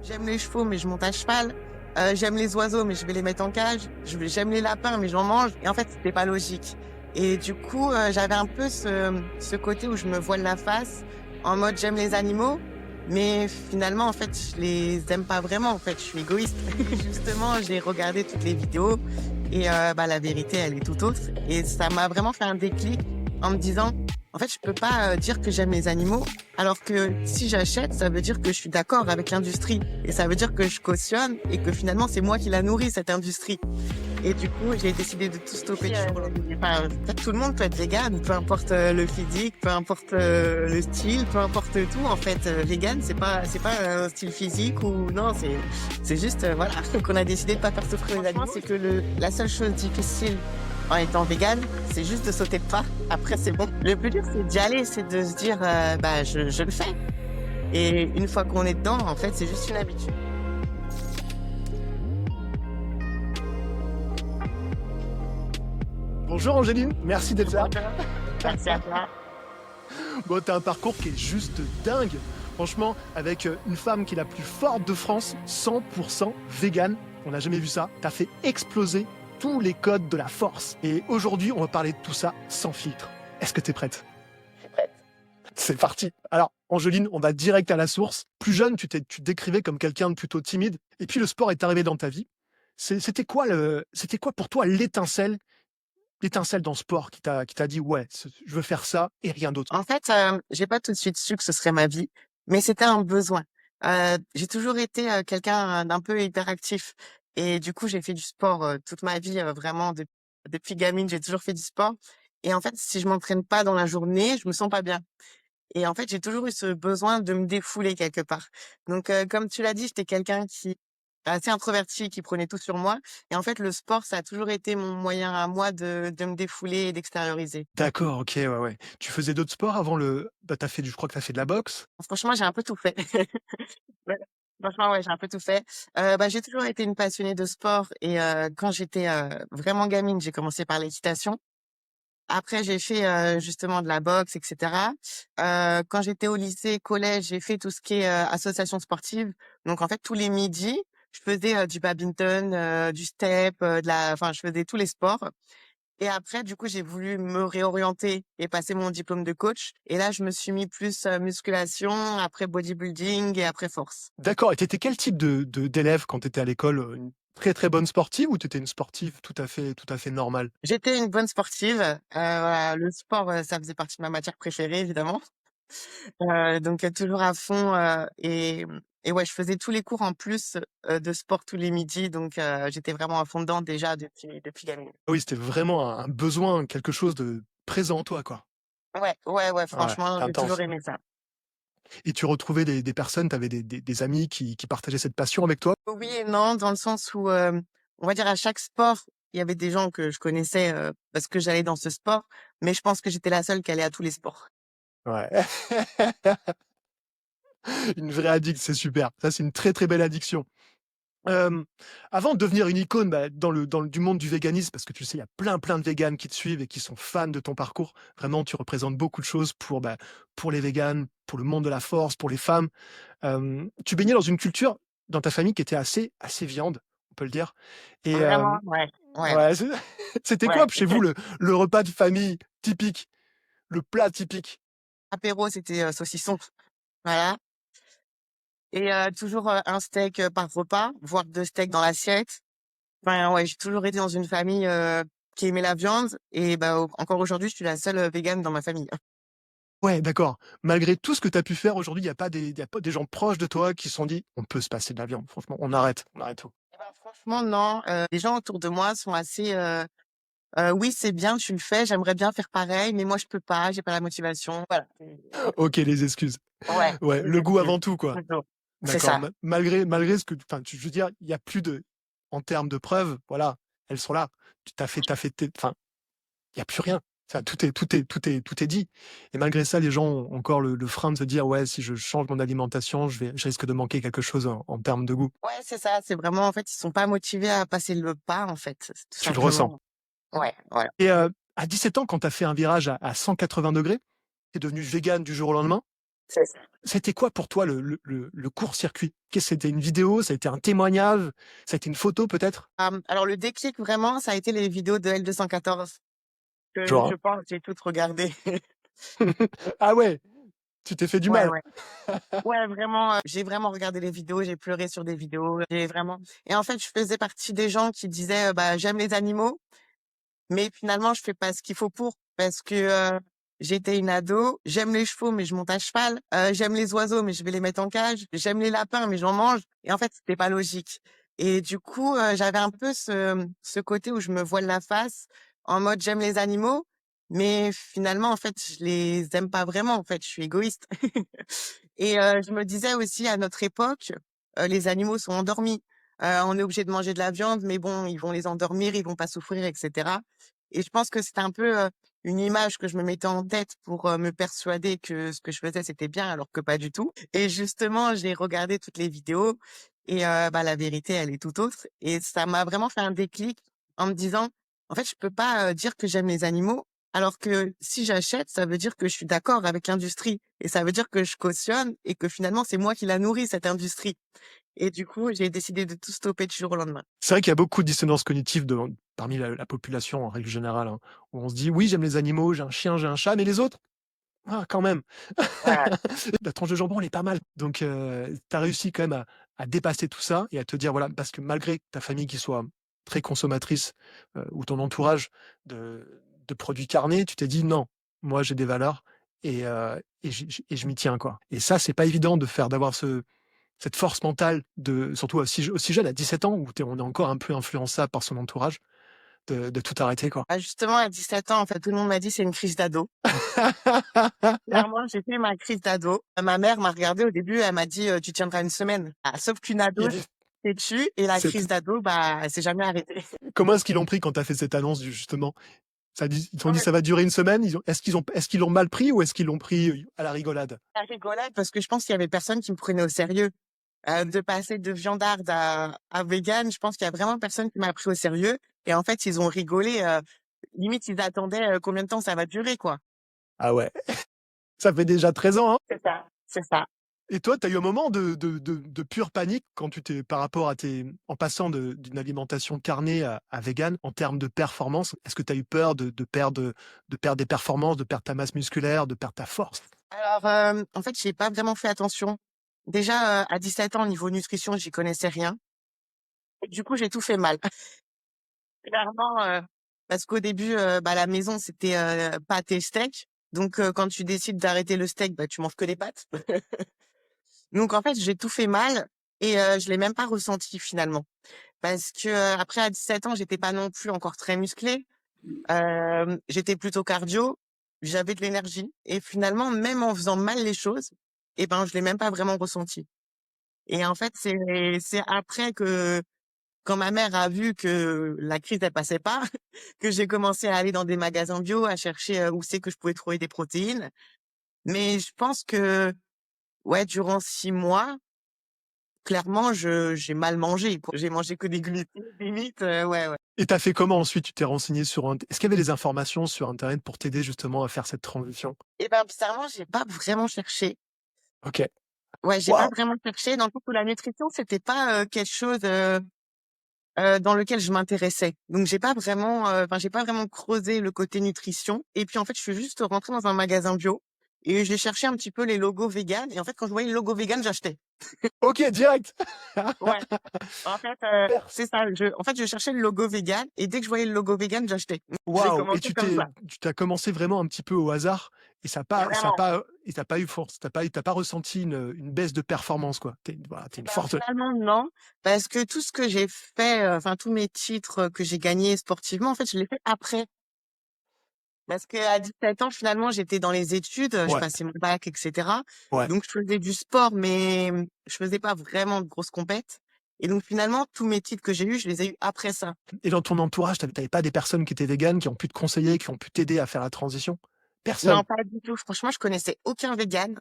J'aime les chevaux, mais je monte à cheval. J'aime les oiseaux, mais je vais les mettre en cage. J'aime les lapins, mais j'en mange. Et en fait, c'était pas logique. Et du coup, j'avais un peu ce côté où je me voile la face en mode j'aime les animaux, mais finalement, en fait, je les aime pas vraiment. En fait, je suis égoïste. Justement, j'ai regardé toutes les vidéos et la vérité, elle est tout autre. Et ça m'a vraiment fait un déclic en me disant, en fait, je peux pas dire que j'aime les animaux, alors que si j'achète, ça veut dire que je suis d'accord avec l'industrie. Et ça veut dire que je cautionne et que finalement, c'est moi qui la nourris, cette industrie. Et du coup, j'ai décidé de tout stopper du jour au lendemain. Enfin, en fait, tout le monde peut être vegan, peu importe le physique, peu importe le style, peu importe tout. En fait, vegan, c'est pas un style physique ou non, c'est juste voilà qu'on a décidé de pas faire souffrir les animaux. C'est que la seule chose difficile en étant vegan, c'est juste de sauter le pas. Après, c'est bon. Le plus dur, c'est d'y aller, c'est de se dire je le fais. Et une fois qu'on est dedans, en fait, c'est juste une habitude. Bonjour Angéline, merci d'être là. Merci à toi. Bon, t'as un parcours qui est juste dingue. Franchement, avec une femme qui est la plus forte de France, 100% vegan. On n'a jamais vu ça. T'as fait exploser tous les codes de la force. Et aujourd'hui, on va parler de tout ça sans filtre. Est-ce que t'es prête? Je suis prête. C'est parti. Alors, Angéline, on va direct à la source. Plus jeune, tu te décrivais comme quelqu'un de plutôt timide. Et puis le sport est arrivé dans ta vie. C'était quoi pour toi l'étincelle dans le sport qui t'a dit ouais, je veux faire ça et rien d'autre? En fait, j'ai pas tout de suite su que ce serait ma vie, mais c'était un besoin. J'ai toujours été, quelqu'un d'un peu hyperactif et du coup, j'ai fait du sport, toute ma vie, vraiment depuis gamine, j'ai toujours fait du sport et en fait, si je m'entraîne pas dans la journée, je me sens pas bien et en fait, j'ai toujours eu ce besoin de me défouler quelque part. Donc, comme tu l'as dit, j'étais quelqu'un qui assez introverti, qui prenait tout sur moi et en fait, le sport, ça a toujours été mon moyen à moi de me défouler et d'extérioriser. D'accord, OK, ouais, ouais. Tu faisais d'autres sports avant je crois que tu as fait de la boxe? Franchement, j'ai un peu tout fait. Ouais, franchement, ouais, j'ai un peu tout fait. J'ai toujours été une passionnée de sport et quand j'étais, vraiment gamine, j'ai commencé par l'équitation. Après, j'ai fait, justement de la boxe et cetera. Quand j'étais au lycée, collège, j'ai fait tout ce qui est, association sportive. Donc en fait, tous les midis, je faisais, du badminton, du step, je faisais tous les sports. Et après, du coup, j'ai voulu me réorienter et passer mon diplôme de coach. Et là, je me suis mis plus musculation, après bodybuilding et après force. D'accord, et tu étais quel type d'élève quand tu étais à l'école? Une très, très bonne sportive ou tu étais une sportive tout à fait normale? J'étais une bonne sportive. Voilà, le sport, ça faisait partie de ma matière préférée, évidemment. Donc toujours à fond, et ouais, je faisais tous les cours en plus, de sport tous les midis. Donc j'étais vraiment à fond dedans déjà depuis gamine. Ah oui, c'était vraiment un besoin, quelque chose de présent en toi, quoi. Ouais, ouais, ouais, Ouais, franchement, c'est j'ai toujours intense. aimé ça. Et tu retrouvais des personnes, tu avais des amis qui partageaient cette passion avec toi? Oui et non, dans le sens où, on va dire à chaque sport, il y avait des gens que je connaissais, parce que j'allais dans ce sport, mais je pense que j'étais la seule qui allait à tous les sports. Ouais. Une vraie addict, c'est super. Ça, c'est une très, très belle addiction. Hem, Avant de devenir une icône, du monde du véganisme, parce que tu sais, il y a plein, plein de véganes qui te suivent et qui sont fans de ton parcours. Vraiment, tu représentes beaucoup de choses pour les véganes, pour le monde de la force, pour les femmes. Tu baignais dans une culture, dans ta famille qui était assez viande, on peut le dire et Vraiment? Ouais, ouais, ouais, c'était ouais. quoi chez vous le repas de famille typique, le plat typique? Apéro, c'était, saucisson, voilà, et toujours, un steak, par repas, voire 2 steaks dans l'assiette. Enfin, ouais, j'ai toujours été dans une famille, qui aimait la viande et encore aujourd'hui, je suis la seule, végane dans ma famille. Ouais, d'accord. Malgré tout ce que tu as pu faire aujourd'hui, il y a pas des gens proches de toi qui se sont dit: «On peut se passer de la viande, franchement, on arrête tout». Franchement, non, les gens autour de moi sont assez, «Oui, c'est bien, tu le fais, j'aimerais bien faire pareil, mais moi je peux pas, j'ai pas la motivation». Voilà. OK, les excuses. Ouais, Ouais, les le goût excuses, avant tout, quoi. toujours. C'est D'accord, ça. malgré ce que enfin, je veux dire, il y a plus de en termes de preuves, voilà, elles sont là. Tu as fait tes enfin, il y a plus rien. Ça, tout est dit et malgré ça, les gens ont encore le frein de se dire: «Ouais, si je change mon alimentation, je risque de manquer quelque chose en termes de goût». Ouais, c'est ça, c'est vraiment en fait, ils sont pas motivés à passer le pas, en fait, tout Tu le ressens simplement. Ouais, voilà. et à 17 ans, quand tu as fait un virage à 180°, tu es devenue végane du jour au lendemain. C'est ça. C'était quoi pour toi le court-circuit? Qu'est-ce c'était une vidéo? Ça a été un témoignage? Ça a été une photo peut-être? Alors le déclic vraiment, ça a été les vidéos de L214 que Genre, je pense que j'ai toutes regardées. ah ouais, tu t'es fait du Ouais, mal. ouais. Ouais, vraiment, j'ai vraiment regardé les vidéos, j'ai pleuré sur des vidéos, j'ai vraiment et en fait, je faisais partie des gens qui disaient, «Bah, j'aime les animaux, mais finalement, je fais pas ce qu'il faut pour». Parce que, j'étais une ado, j'aime les chevaux, mais je monte à cheval, j'aime les oiseaux, mais je vais les mettre en cage, j'aime les lapins, mais j'en mange et en fait, c'était pas logique et du coup, j'avais un peu ce côté où je me voile la face en mode: «J'aime les animaux, mais finalement, en fait, je les aime pas vraiment, en fait, je suis égoïste». Et je me disais aussi à notre époque, les animaux sont endormis. On est obligé de manger de la viande, mais bon, ils vont les endormir, ils vont pas souffrir et cetera et je pense que c'était un peu, une image que je me mettais en tête pour, me persuader que ce que je faisais, c'était bien alors que pas du tout et justement, j'ai regardé toutes les vidéos et bah, la vérité, elle est tout autre et ça m'a vraiment fait un déclic en me disant: «En fait, je peux pas, dire que j'aime les animaux alors que si j'achète, ça veut dire que je suis d'accord avec l'industrie et ça veut dire que je cautionne et que finalement c'est moi qui la nourris cette industrie et du coup, j'ai décidé de tout stopper du jour au lendemain. C'est vrai qu'il y a beaucoup de dissonance cognitive parmi la population en règle générale, hein, où on se dit: «Oui, j'aime les animaux, j'ai un chien, j'ai un chat, mais les autres? Ah quand même!» Ouais. La tranche de jambon, elle est pas mal. Donc tu as réussi quand même à dépasser tout ça et à te dire, voilà, parce que malgré ta famille qui soit très consommatrice, ou ton entourage de produits carnés, tu t'es dit: «Non, moi j'ai des valeurs et je m'y tiens, quoi». Et ça, c'est pas évident d'avoir cette force mentale surtout aussi jeune, à 17 ans, où on est encore un peu influençable par son entourage, de tout arrêter, quoi. Bah, justement à 17 ans, en fait, tout le monde m'a dit: «C'est une crise d'ado». Clairement, j'ai fait ma crise d'ado. Ma mère m'a regardée au début, elle m'a dit: «Tu tiendras une semaine». Ah, sauf qu'une ado, Ils c'est dessus et la c'est crise d'ado, bah, elle s'est jamais arrêtée. Comment est-ce qu'ils l'ont pris quand tu as fait cette annonce, justement? Ils t'ont En dit: fait, «Ça va durer une semaine», est-ce qu'ils l'ont mal pris ou est-ce qu'ils l'ont pris, à la rigolade? la rigolade parce que je pense qu'il y avait personne qui me prenait au sérieux. De passer de viandarde à végane, je pense qu'il y a vraiment personne qui m'a pris au sérieux et en fait, ils ont rigolé, limite ils attendaient, combien de temps ça va durer, quoi. Ah ouais, ça fait déjà 13 ans, hein? C'est ça, c'est ça. Et toi, tu as eu un moment de pure panique quand tu t'es par rapport à en passant d'une alimentation carnée à végane, en termes de performance? Est-ce que tu as eu peur de perdre des performances, de perdre ta masse musculaire, de perdre ta force? Alors, en fait, j'ai pas vraiment fait attention. Déjà, à 17 ans, au niveau nutrition, j'y connaissais rien et du coup, j'ai tout fait mal. Clairement, parce qu'au début, bah, la maison, c'était, pâtes et steak. Donc, quand tu décides d'arrêter le steak, bah, tu manges que des pâtes. Donc en fait, j'ai tout fait mal et je l'ai même pas ressenti finalement. Parce que, après à 17 ans, j'étais pas non plus encore très musclée. J'étais plutôt cardio, j'avais de l'énergie et finalement, même en faisant mal les choses, et ben, je l'ai même pas vraiment ressenti. Et en fait, c'est après que quand ma mère a vu que la crise elle passait pas, que j'ai commencé à aller dans des magasins bio, à chercher, où c'est que je pouvais trouver des protéines. Mais je pense que, ouais, durant 6 mois, clairement, j'ai mal mangé, quoi. J'ai mangé que des glucides limite, ouais, ouais. Et tu as fait comment ensuite? Tu t'es renseigné est-ce qu'il y avait des informations sur internet pour t'aider justement à faire cette transition? Et ben, bizarrement, j'ai pas vraiment cherché. OK. Ouais, j'ai pas Waouh! vraiment cherché dans le sens où la nutrition, c'était pas, quelque chose, dans lequel je m'intéressais. Donc j'ai pas vraiment creusé le côté nutrition et puis, en fait, je suis juste rentrée dans un magasin bio et j'ai cherché un petit peu les logos véganes et en fait, quand je voyais le logo vegan, j'achetais. OK, direct! Ouais, en fait, Perf c'est ça. Je cherchais le logo vegan et dès que je voyais le logo vegan, j'achetais. J'ai Waouh! Et commencé comme ça. tu t'as commencé vraiment un petit peu au hasard et Vraiment. tu pas eu force, tu pas ressenti une baisse de performance, quoi. Voilà, tu Eh une ben, forte finalement, non, parce que tout ce que j'ai fait, enfin tous mes titres, que j'ai gagnés sportivement, en fait, je l'ai fait après. Parce qu'à 17 ans, finalement, j'étais dans les études, je ouais, passais mon bac et cetera. ouais. Donc je faisais du sport, mais je faisais pas vraiment de grosses compètes et donc finalement, tous mes titres que j'ai eus, je les ai eus après ça. Et dans ton entourage, tu avais pas des personnes qui étaient véganes, qui ont pu te conseiller, qui ont pu t'aider à faire la transition? Personne? Non, pas du tout. Franchement, je connaissais aucun vegan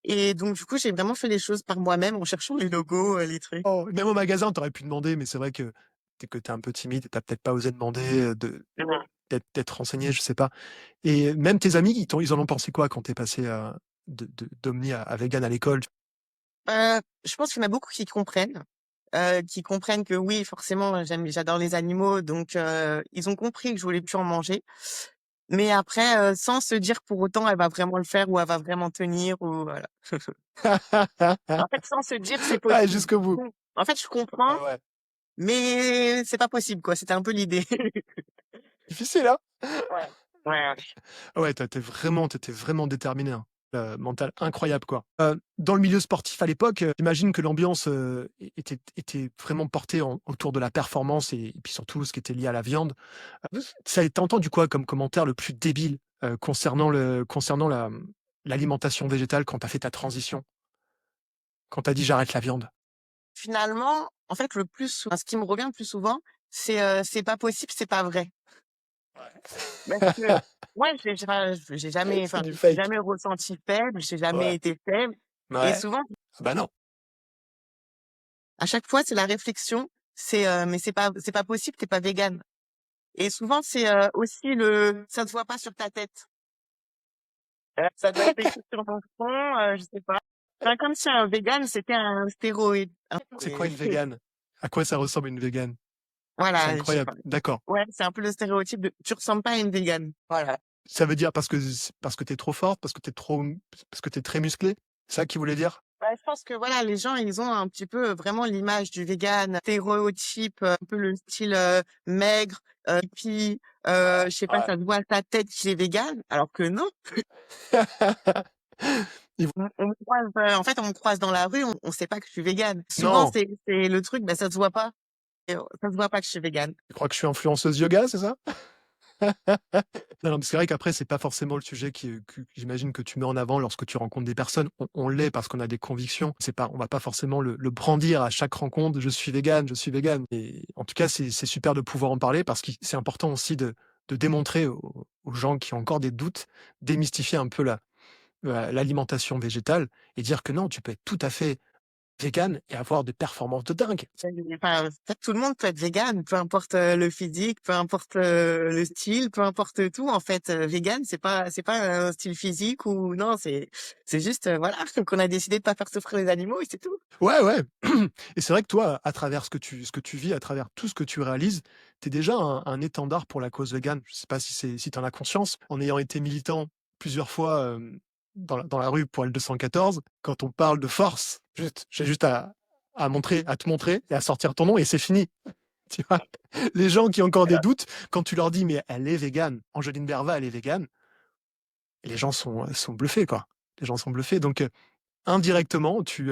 et donc du coup, j'ai vraiment fait les choses par moi-même en cherchant les logos, les trucs. Oh, même au magasin, tu aurais pu demander, mais c'est vrai que tu es un peu timide et tu peut-être pas osé demander, d'être renseigné, je sais pas. Et même tes amis, ils en ont pensé quoi quand tu es passé à d'Omni à vegan à l'école? Je pense qu'il y en a beaucoup qui comprennent que oui, forcément, j'adore les animaux, donc ils ont compris que je voulais plus en manger. Mais après, sans se dire pour autant, elle va vraiment le faire ou elle va vraiment tenir ou voilà. En fait, sans se dire c'est Ouais, possible. jusqu'au bout. En fait, je comprends, Ah ouais. mais c'est pas possible, quoi. C'était un peu l'idée. Difficile, hein? Ouais. Ouais. Ah ouais, t'étais vraiment déterminé, hein. Mental incroyable, quoi. Dans le milieu sportif à l'époque, j'imagine que l'ambiance, était vraiment portée autour de la performance et puis surtout ce qui était lié à la viande. Ça a été entendu quoi comme commentaire le plus débile, concernant l'alimentation végétale quand tu as fait ta transition? Quand tu as dit: «J'arrête la viande»? Finalement, en fait, ce qui me revient le plus souvent, c'est pas possible, c'est pas vrai. Parce que moi, C'est du je me suis fake. jamais ressentie faible, j'ai jamais Ouais. été faible. Et Ouais. souvent, Ah bah non. à chaque fois, c'est la réflexion, mais c'est pas possible, t'es pas végane. Et souvent, c'est aussi ça se voit pas sur ta tête. Ça doit être écrit sur ton front, je sais pas. Enfin, comme si un vegan, c'était un stéroïde. C'est quoi une végane? À quoi ça ressemble une végane? C'est Voilà, je sais incroyable. pas. D'accord. Ouais, c'est un peu le stéréotype de tu ressembles pas à une végane. Voilà. Ça veut dire parce que tu es trop forte, parce que tu es très musclée? C'est ça qu'il voulait dire? Bah, je pense que voilà, les gens, ils ont un petit peu vraiment l'image du vegan, stéréotype, un peu le style maigre, hippie, je sais pas, Ouais. ça se voit à ta tête qu'il est vegan, alors que non. Ils vont On me croise, en fait, on me croise dans la rue, on sait pas que je suis végane. Souvent, non! c'est le truc, bah, ça se voit pas. Ça se voit pas que je suis végane. Tu crois que je suis influenceuse yoga, c'est ça? Non, non, mais c'est vrai qu'après, c'est pas forcément le sujet que j'imagine que tu mets en avant lorsque tu rencontres des personnes. On l'est parce qu'on a des convictions. C'est pas, on va pas forcément le brandir à chaque rencontre. Je suis végane, je suis végane. Et en tout cas, c'est super de pouvoir en parler parce que c'est important aussi de démontrer aux gens qui ont encore des doutes, démystifier un peu l'alimentation végétale et dire que non, tu peux être tout à fait végane et avoir des performances de dingue. Enfin, tout le monde peut être végane, peu importe le physique, peu importe le style, peu importe tout. En fait, végane, c'est pas un style physique ou non, c'est juste voilà qu'on a décidé de pas faire souffrir les animaux et c'est tout. Ouais, ouais. Et c'est vrai que toi, à travers ce que tu vis, à travers tout ce que tu réalises, tu es déjà un étendard pour la cause végane. Je sais pas si tu en as conscience, en ayant été militant plusieurs fois, dans la rue pour L214, quand on parle de force, j'ai juste à te montrer et à sortir ton nom et c'est fini, tu vois? Les gens qui ont encore des doutes, quand tu leur dis: «Mais elle est végane, Angeline Berva, elle est végane», les gens sont bluffés, quoi. Les gens sont bluffés donc indirectement, tu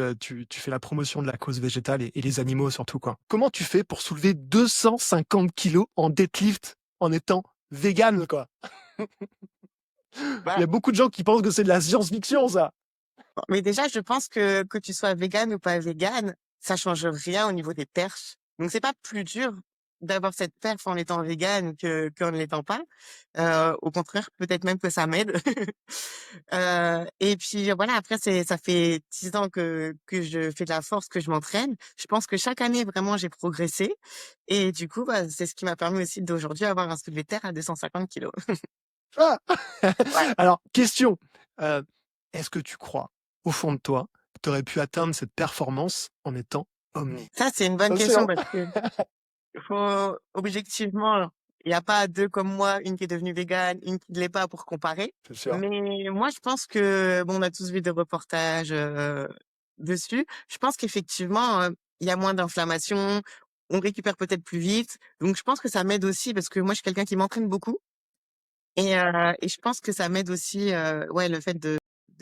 fais la promotion de la cause végétale et les animaux surtout, quoi. Comment tu fais pour soulever 250 kilos en deadlift en étant végane, quoi? Il y Bah, a beaucoup de gens qui pensent que c'est de la science-fiction, ça. mais déjà, je pense que tu sois végane ou pas végane, ça change rien au niveau des perfs. Donc c'est pas plus dur d'avoir cette perf en étant végane qu'en ne l'étant pas. Au contraire, peut-être même que ça m'aide. Et puis voilà, après ça fait 10 ans que je fais de la force, que je m'entraîne. Je pense que chaque année vraiment j'ai progressé et du coup, bah, c'est ce qui m'a permis aussi d'aujourd'hui avoir un soulevé de terre à 250 kilos. Ah! Ouais. Alors, question, heu, est-ce que tu crois, au fond de toi, que tu aurais pu atteindre cette performance en étant omni? Ça, c'est une bonne question Attention! parce que objectivement, il y a pas 2 comme moi, une qui est devenue végane, une qui ne l'est pas pour comparer. C'est sûr. Mais moi, je pense que bon, on a tous vu des reportages, dessus. Je pense qu'effectivement, il y a moins d'inflammation, on récupère peut-être plus vite. Donc je pense que ça m'aide aussi parce que moi, je suis quelqu'un qui m'entraîne beaucoup et je pense que ça m'aide aussi, ouais, le fait de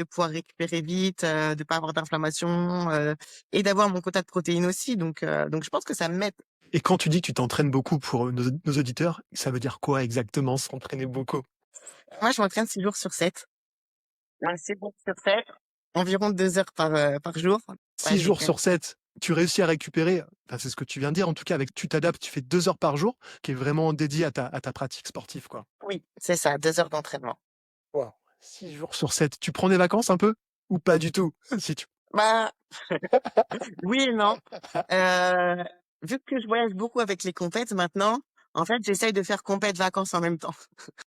pouvoir récupérer vite, de pas avoir d'inflammation, et d'avoir mon quota de protéines aussi. Donc je pense que ça m'aide. Et quand tu dis que tu t'entraînes beaucoup pour, nos auditeurs, ça veut dire quoi exactement s'entraîner beaucoup? Moi, je m'entraîne 6 jours sur 7. Ouais, 6 jours sur 7, environ 2 heures par jour. Ouais, 6 je vais jours faire sur 7, tu réussis à récupérer, enfin, c'est ce que tu viens de dire, en tout cas avec tu t'adaptes, tu fais 2 heures par jour, qui est vraiment dédié à ta pratique sportive, quoi. oui, c'est ça, 2 heures d'entraînement. Waouh! 6 jours sur 7. Tu prends des vacances un peu? Ou pas du tout? Si tu Bah, oui et non. Heu, Vu que je voyage beaucoup avec les compètes maintenant, en fait, j'essaye de faire compète vacances en même temps.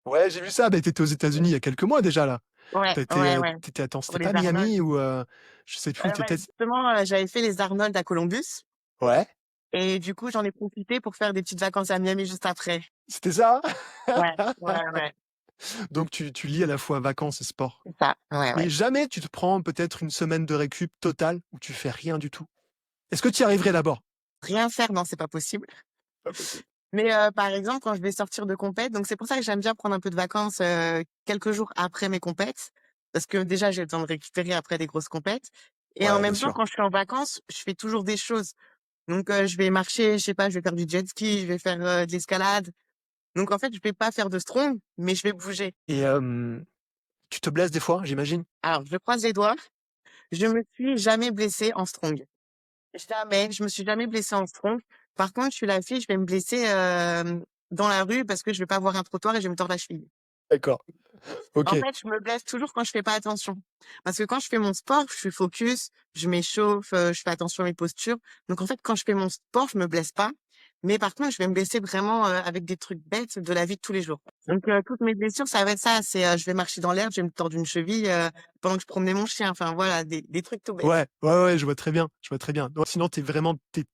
Ouais, j'ai vu ça, bah, tu étais aux États-Unis il y a quelques mois déjà là. Ouais, ouais, ouais, Attends, pour c'était les pas Arnold. Miami ou je sais plus, Ouais, justement, j'avais fait les Arnold à Columbus Ouais, et du coup, j'en ai profité pour faire des petites vacances à Miami juste après. c'était ça? Ouais, ouais, ouais, Donc tu lis à la fois vacances et sport. c'est ça. Ouais, Mais ouais. jamais tu te prends peut-être une semaine de récup totale où tu fais rien du tout? Est-ce que tu y arriverais d'abord? Rien faire, non, c'est pas possible. Pas possible. Mais par exemple, quand je vais sortir de compète, donc c'est pour ça que j'aime bien prendre un peu de vacances, quelques jours après mes compètes, parce que déjà, j'ai le temps de récupérer après des grosses compètes et en Ouais, bien même temps, sûr. quand je suis en vacances, je fais toujours des choses. Donc je vais marcher, je sais pas, je vais faire du jet ski, je vais faire, de l'escalade. Donc en fait, je vais pas faire de strong, mais je vais bouger. Et tu te blesses des fois, j'imagine? Alors je croise les doigts, je me suis jamais blessée en strong. Jamais, je me suis jamais blessée en strong. Par contre, je suis la fille, je vais me blesser, dans la rue parce que je vais pas voir un trottoir et je vais me tordre la cheville. D'accord. En OK. fait, je me blesse toujours quand je fais pas attention. Parce que quand je fais mon sport, je suis focus, je m'échauffe, je fais attention à mes postures. Donc en fait, quand je fais mon sport, je me blesse pas. Mais par contre, je vais me blesser vraiment, avec des trucs bêtes de la vie de tous les jours. Donc toutes mes blessures, ça va être ça, c'est, je vais marcher dans l'herbe, je vais me tordre une cheville, pendant que je promenais mon chien. Enfin voilà, des trucs tout bêtes. Ouais, ouais, ouais, je vois très bien, je vois très bien. Donc sinon tu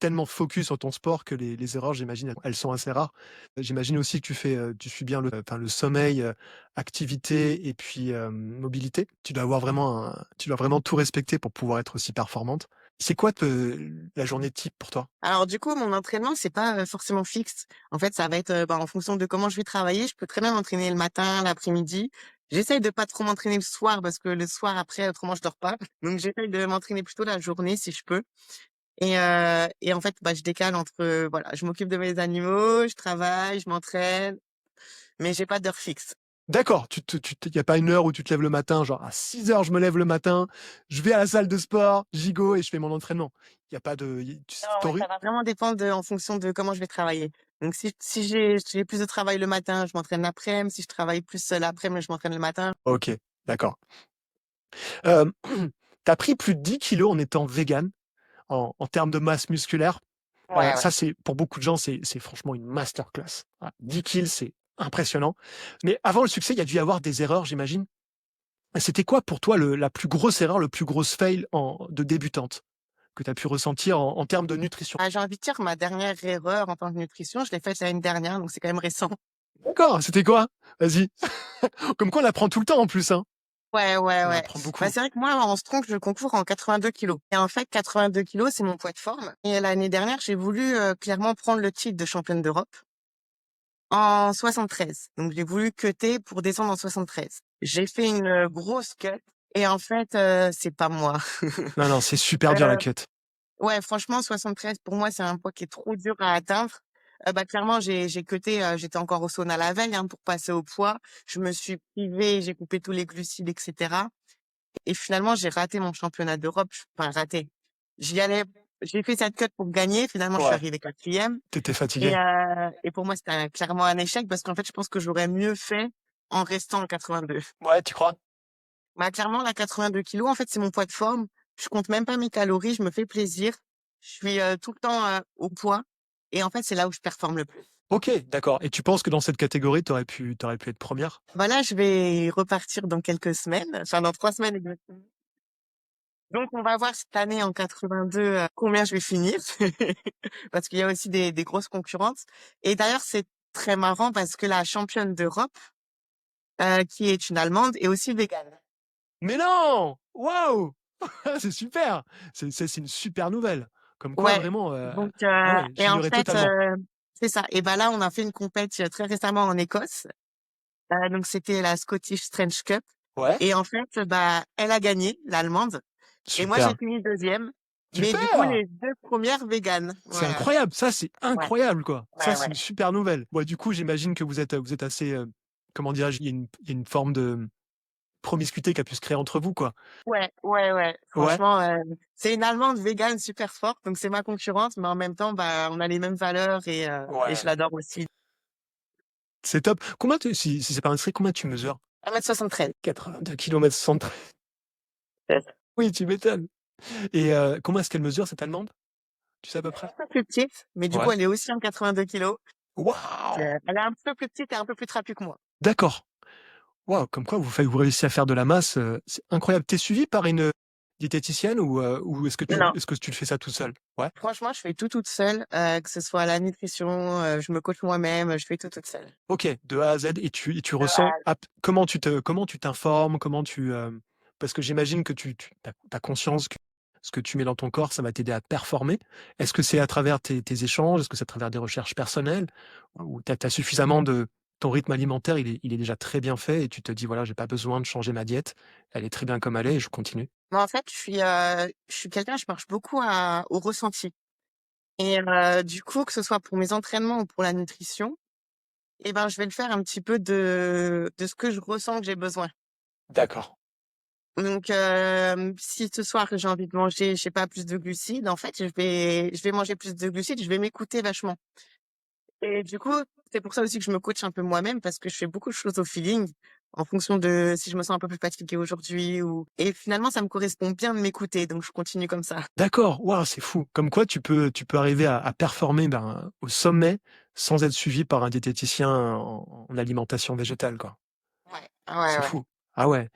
tellement focus sur ton sport que les erreurs, j'imagine, elles sont assez rares. J'imagine aussi que tu suis bien le sommeil, activité et puis, mobilité. Tu dois vraiment tout respecter pour pouvoir être aussi performante. C'est quoi la journée type pour toi? Alors du coup, mon entraînement, c'est pas, forcément fixe. En fait, ça va être, en fonction de comment je vais travailler. Je peux très bien m'entraîner le matin, l'après-midi. J'essaye de pas trop m'entraîner le soir parce que le soir après, autrement je dors pas. Donc j'essaye de m'entraîner plutôt la journée si je peux et en fait, bah, je décale entre, voilà, je m'occupe de mes animaux, je travaille, je m'entraîne, mais j'ai pas d'heure fixe. D'accord, il y a pas une heure où tu te lèves le matin, genre à 6 heures je me lève le matin, je vais à la salle de sport, j'y go et je fais mon entraînement. Il y a pas de y tu Non, ouais, ça va vraiment dépendre en fonction de comment je vais travailler. Donc si j'ai plus de travail le matin, je m'entraîne l'après-midi. Si je travaille plus, l'après-midi, je m'entraîne le matin. OK, d'accord. Hem, tu pris plus de 10 kilos en étant végane, en termes de masse musculaire. Ouais, ouais. Ça, c'est pour beaucoup de gens, c'est franchement une masterclass. Voilà, 10 kills, c'est impressionnant. Mais avant le succès, il y a dû y avoir des erreurs, j'imagine? C'était quoi pour toi la plus grosse erreur, le plus grosse fail de débutante que tu as pu ressentir en termes de nutrition? Ah, j'ai envie de dire ma dernière erreur en tant que nutrition, je l'ai faite l'année dernière, donc c'est quand même récent. D'accord, c'était quoi? Vas-y. Comme quoi on apprend tout le temps en plus, hein? Ouais, ouais, On ouais. apprend Bah, beaucoup. c'est vrai que moi, en strong, je concours en 82 kilos. Et en fait, 82 kilos, c'est mon poids de forme. Et l'année dernière, j'ai voulu clairement prendre le titre de championne d'Europe en 73. Donc, j'ai voulu cutter pour descendre en 73. J'ai fait une grosse cut. Et en fait, c'est pas moi. Non, non, c'est super dur la Euh, cut. Ouais, franchement, 73 pour moi, c'est un poids qui est trop dur à atteindre. Bah, clairement, j'ai cuté, j'étais encore au sauna la veille, hein, pour passer au poids. Je me suis privée, j'ai coupé tous les glucides et cetera et finalement, j'ai raté mon championnat d'Europe. Enfin raté. J'y allais j'ai fait cette cut pour gagner. Finalement, je suis Ouais. arrivée 4e Tu étais et fatiguée? pour moi, c'était clairement un échec parce qu'en fait, je pense que j'aurais mieux fait en restant en 82. Ouais, tu crois? Bah, clairement, la 82 kilos, en fait, c'est mon poids de forme. Je compte même pas mes calories, je me fais plaisir. Je suis, tout le temps, au poids et en fait, c'est là où je performe le plus. OK, d'accord et tu penses que dans cette catégorie, tu aurais pu être première. Bah, là, je vais repartir dans quelques semaines, enfin dans 3 semaines exactement. Donc on va voir cette année en 82, combien je vais finir. Parce qu'il y a aussi des grosses concurrentes et d'ailleurs, c'est très marrant parce que la championne d'Europe, qui est une Allemande, est aussi végane. Mais non! Waouh! C'est super! C'est une super nouvelle. Comme quoi Ouais, vraiment, donc ah ouais, et en j'ignorais fait, totalement. c'est ça et bah, là, on a fait une compète, très récemment en Écosse, donc c'était la Scottish Strange Cup Ouais, et en fait, bah, elle a gagné, l'Allemande et moi, j'ai super. fini 2e, mais du coup, Super! les 2 premières véganes, C'est voilà. incroyable, ça c'est Ouais, incroyable quoi. Ça ouais, c'est ouais. une super nouvelle. Ouais, du coup, j'imagine que vous êtes assez, comment dirais-je? Il y a une forme de promiscuité qui a pu se créer entre vous quoi. Ouais, ouais, ouais. Ouais? Franchement, c'est une Allemande végane super forte, donc c'est ma concurrente, mais en même temps, bah, on a les mêmes valeurs et je Ouais. l'adore aussi. C'est top. Si c'est pas indiscret, combien tu mesures? 1,73 m. 82 kilomètres 113. Oui, tu m'étonnes et comment est-ce qu'elle mesure cette Allemande? Tu sais à peu près? Un peu plus petite, mais du coup, Ouais. elle est aussi en 82 kilos. Waouh! Elle est un peu plus petite et un peu plus trapue que moi. D'accord. Waouh, comme quoi vous réussissez à faire de la masse, c'est incroyable. Tu es suivi par une diététicienne ou Non, est-ce que tu le fais ça tout seul? Ouais? franchement, je fais tout toute seule, que ce soit la nutrition, je me coach moi-même, je fais tout toute seule. OK, de A à Z et tu De ressens A comment tu t'informes? Parce que j'imagine que tu as conscience que ce que tu mets dans ton corps, ça va t'aider à performer. Est-ce que c'est à travers tes échanges? Est-ce que c'est à travers des recherches personnelles? Ou tu as suffisamment de ton rythme alimentaire, il est déjà très bien fait et tu te dis: «Voilà, j'ai pas besoin de changer ma diète. Elle est très bien comme elle est et je continue». Mais en fait, je suis quelqu'un, je marche beaucoup au ressenti et du coup, que ce soit pour mes entraînements ou pour la nutrition, et ben, je vais le faire un petit peu de ce que je ressens que j'ai besoin. D'accord. Donc si ce soir j'ai envie de manger, je sais pas, plus de glucides, en fait, je vais manger plus de glucides, je vais m'écouter vachement et du coup, c'est pour ça aussi que je me coach un peu moi-même parce que je fais beaucoup de choses au feeling, en fonction de si je me sens un peu plus fatiguée aujourd'hui ou et finalement ça me correspond bien de m'écouter, donc je continue comme ça. D'accord, waouh, c'est fou. Comme quoi tu peux arriver à performer, ben, au sommet sans être suivi par un diététicien en alimentation végétale, quoi. Ouais. Ah ouais, C'est ouais. fou. Ah ouais.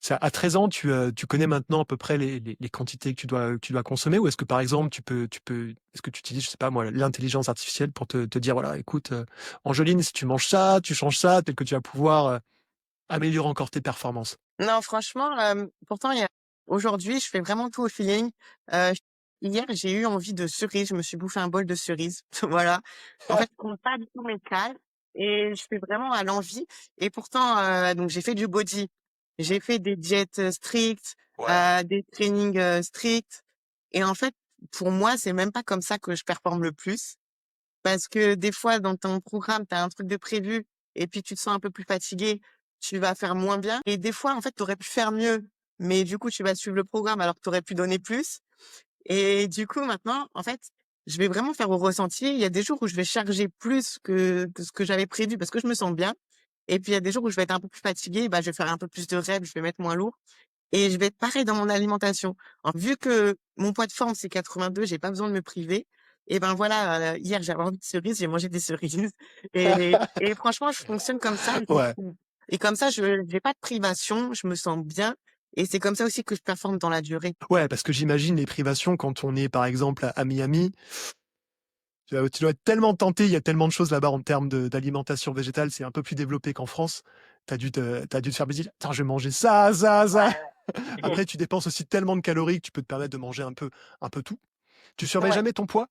Ça à 13 ans, tu connais maintenant à peu près les quantités que tu dois consommer? Ou est-ce que, par exemple, est-ce que tu utilises, je sais pas moi, l'intelligence artificielle pour te dire: «Voilà, écoute, Angeline, si tu manges ça, tu changes ça, peut-être que tu vas pouvoir, améliorer encore tes performances». Non, franchement, pourtant il y a aujourd'hui, je fais vraiment tout au feeling. J Hier, j'ai eu envie de cerises, je me suis bouffé un bol de cerises, voilà. En fait, je compte pas du tout mes cales et je fais vraiment à l'envie et pourtant, donc j'ai fait du body, j'ai fait des diètes, strictes, Ouais. des trainings, stricts et en fait, pour moi, c'est même pas comme ça que je performe le plus. Parce que des fois, dans ton programme, tu as un truc de prévu et puis tu te sens un peu plus fatigué, tu vas faire moins bien et des fois, en fait, tu aurais pu faire mieux, mais du coup, tu vas suivre le programme alors que tu aurais pu donner plus et du coup, maintenant, en fait, je vais vraiment faire au ressenti. Il y a des jours où je vais charger plus que ce que j'avais prévu parce que je me sens bien et puis il y a des jours où je vais être un peu plus fatiguée, bah, je vais faire un peu plus de reps, je vais mettre moins lourd et je vais être pareil dans mon alimentation. Alors, vu que mon poids de forme, c'est 82, j'ai pas besoin de me priver. Et ben voilà, hier, j'avais envie de cerises, j'ai mangé des cerises et franchement, je fonctionne comme ça Ouais. et comme ça, je j'ai pas de privation, je me sens bien et c'est comme ça aussi que je performe dans la durée. Ouais, parce que j'imagine les privations quand on est, par exemple, à Miami, tu dois être tellement tenté, il y a tellement de choses là-bas en termes d'alimentation végétale, c'est un peu plus développé qu'en France. Tu as dû te faire plaisir: «Tiens, je vais manger ça, ça, ça». Ouais. Après, tu dépenses aussi tellement de calories que tu peux te permettre de manger un peu tout. Tu surveilles Ouais, jamais ton poids?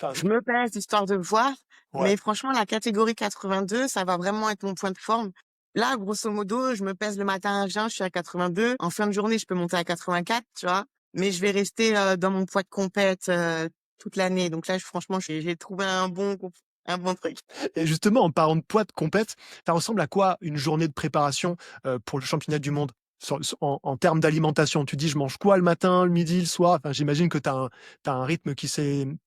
Enfin, je me pèse histoire de voir, ouais. mais franchement, la catégorie 82, ça va vraiment être mon point de forme. Là, grosso modo, je me pèse le matin à jeun, je suis à 82. En fin de journée, je peux monter à 84, tu vois? Mais je vais rester, dans mon poids de compète, toute l'année. Donc là, franchement, j'ai trouvé un bon truc. Et justement, en parlant de poids de compète, ça ressemble à quoi une journée de préparation, pour le championnat du monde? En termes d'alimentation, tu dis: «Je mange quoi le matin, le midi, le soir?» Enfin, j'imagine que tu un rythme tu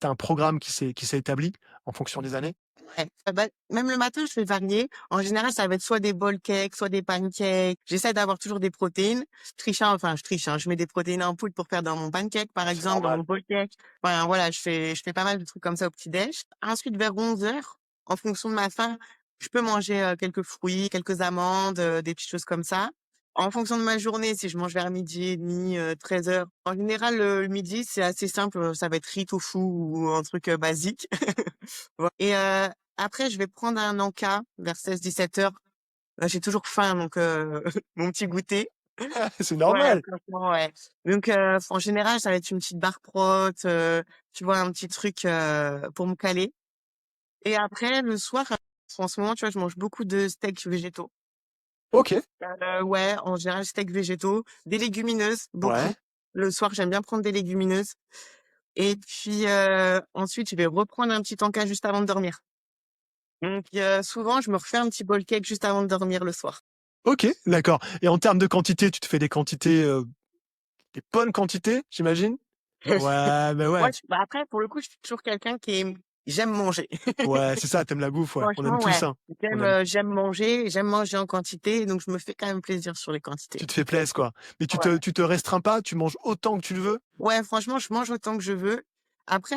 un programme qui s'est établi en fonction des années? Ouais, bah, même le matin, je vais varier. En général, ça va être soit des bowl cakes, soit des pancakes. J'essaie d'avoir toujours des protéines. Je triche, hein. Je mets des protéines en poudre pour faire dans mon pancake, par C'est exemple, dans mon normal. bowl cake. Enfin, voilà, je fais pas mal de trucs comme ça au petit-déj. Ensuite, vers 11 heures, en fonction de ma faim, je peux manger quelques fruits, quelques amandes, des petites choses comme ça. En fonction de ma journée, si je mange vers midi et demi, 13 heures. En général, le midi, c'est assez simple. Ça va être riz, tofu ou un truc basique. Voi et après je vais prendre un Encas vers 16-17 heures. J'ai toujours faim donc mon petit goûter. C'est Ouais, normal. franchement, ouais. Donc en général, ça va être une petite barre prot, tu vois, un petit truc, pour me caler et après le soir, en ce moment, tu vois, je mange beaucoup de steaks végétaux. OK. Ouais, en général, steaks végétaux, des légumineuses, beaucoup. Ouais. Le soir, j'aime bien prendre des légumineuses et puis, ensuite, je vais reprendre un petit Encas juste avant de dormir. Donc souvent, je me refais un petit bowl cake juste avant de dormir le soir. OK, d'accord et en termes de quantité, tu te fais des quantités, des bonnes quantités, j'imagine? Ouais, bah, Moi, ouais. je bah, après, pour le coup, je suis toujours quelqu'un qui aime j'aime manger. Ouais, c'est ça, tu aimes la bouffe, ouais. On aime Franchement, tous, ouais. hein. On aime J'aime manger en quantité, donc je me fais quand même plaisir sur les quantités. tu te fais plaisir, quoi. Mais Ouais. tu te restreins pas, tu manges autant que tu le veux? Ouais, franchement, je mange autant que je veux. Après,